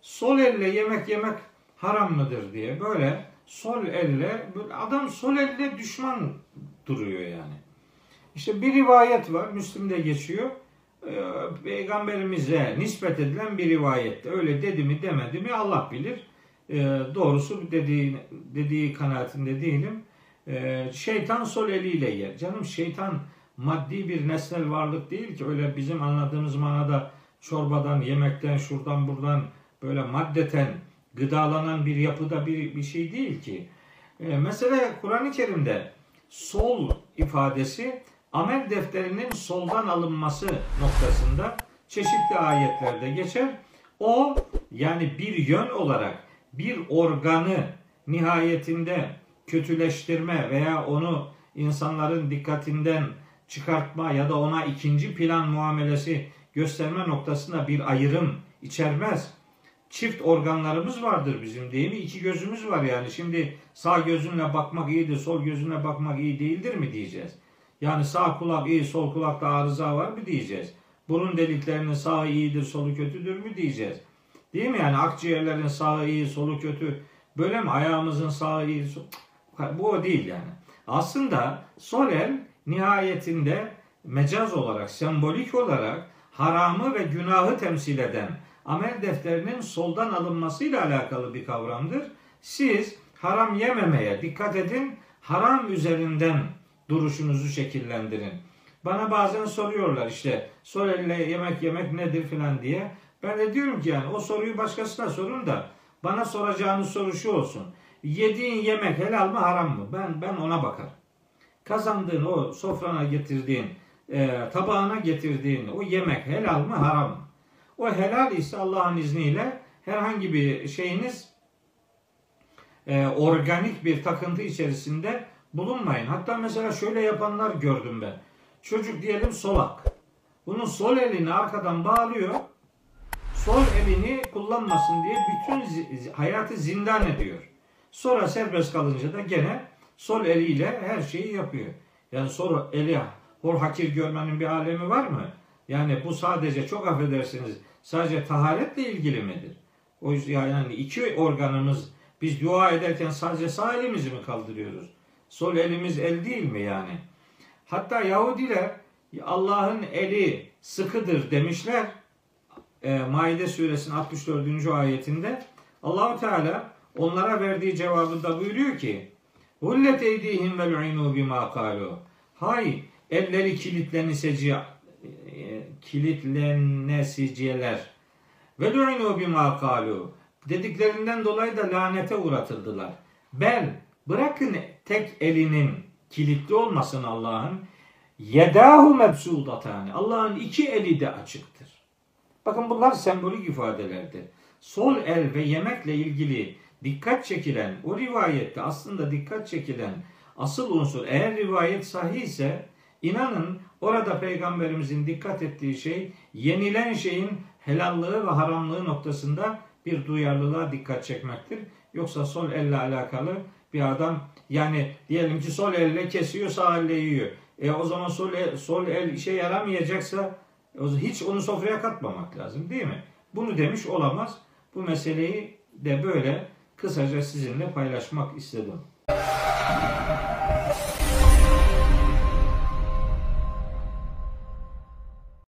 Sol elle yemek yemek haram mıdır diye böyle sol elle, adam sol elle düşman duruyor yani. İşte bir rivayet var, Müslim'de geçiyor. Peygamberimize nispet edilen bir rivayette. Öyle dedi mi demedi mi Allah bilir. Doğrusu dediği kanaatinde değilim. Şeytan sol eliyle yer. Canım, şeytan maddi bir nesnel varlık değil ki, öyle bizim anladığımız manada çorbadan, yemekten, şuradan buradan böyle maddeten gıdalanan bir yapıda bir şey değil ki. Mesela Kur'an-ı Kerim'de sol ifadesi amel defterinin soldan alınması noktasında çeşitli ayetlerde geçer. O yani bir yön olarak bir organı nihayetinde kötüleştirme veya onu insanların dikkatinden çıkartma ya da ona ikinci plan muamelesi gösterme noktasında bir ayrım içermez. Çift organlarımız vardır bizim, değil mi? İki gözümüz var yani. Şimdi sağ gözünle bakmak iyidir, sol gözünle bakmak iyi değildir mi diyeceğiz? Yani sağ kulak iyi, sol kulakta arıza var mı diyeceğiz? Burun deliklerinin sağı iyidir, solu kötüdür mü diyeceğiz? Değil mi? Yani akciğerlerin sağı iyi, solu kötü. Böyle mi? Ayağımızın sağı iyi, bu o değil yani. Aslında sol el nihayetinde mecaz olarak, sembolik olarak haramı ve günahı temsil eden amel defterinin soldan alınmasıyla alakalı bir kavramdır. Siz haram yememeye dikkat edin, haram üzerinden duruşunuzu şekillendirin. Bana bazen soruyorlar işte sol elle yemek yemek nedir filan diye. Ben de diyorum ki yani o soruyu başkasına sorun da bana soracağınız soru şu olsun. Yediğin yemek helal mı haram mı? Ben ona bakarım. Kazandığın o sofrana getirdiğin, tabağına getirdiğin o yemek helal mı haram mı? O helal ise Allah'ın izniyle herhangi bir şeyiniz organik bir takıntı içerisinde bulunmayın. Hatta mesela şöyle yapanlar gördüm ben. Çocuk diyelim solak. Bunun sol elini arkadan bağlıyor. Sol elini kullanmasın diye bütün hayatı zindan ediyor. Sonra serbest kalınca da gene sol eliyle her şeyi yapıyor. Yani sol eli hor hakir görmenin bir alemi var mı? Yani bu sadece, çok affedersiniz, sadece taharetle ilgili midir? O yüzden yani iki organımız, biz dua ederken sadece sağ elimizi mi kaldırıyoruz? Sol elimiz el değil mi yani? Hatta Yahudiler Allah'ın eli sıkıdır demişler. Maide suresinin 64. ayetinde Allah-u Teala onlara verdiği cevabında buyuruyor ki "Hullet eydihim ve lu'inu bima kalu." Hay elleri kilitlenesiceler. Ve lu'inu bima kalu. Dediklerinden dolayı da lanete uğratıldılar. Bırakın tek elinin kilitli olmasın Allah'ın. Yedahu mebsudatani. Allah'ın iki eli de açıktır. Bakın bunlar sembolik ifadelerdir. Sol el ve yemekle ilgili dikkat çekilen, o rivayette aslında dikkat çekilen asıl unsur, eğer rivayet sahih ise inanın orada Peygamberimizin dikkat ettiği şey yenilen şeyin helallığı ve haramlığı noktasında bir duyarlılığa dikkat çekmektir. Yoksa sol elle alakalı bir adam, yani diyelim ki sol elle kesiyor, sağ elle yiyor. O zaman sol el işe yaramayacaksa hiç onu sofraya katmamak lazım, değil mi? Bunu demiş olamaz. Bu meseleyi de böyle kısaca sizinle paylaşmak istedim.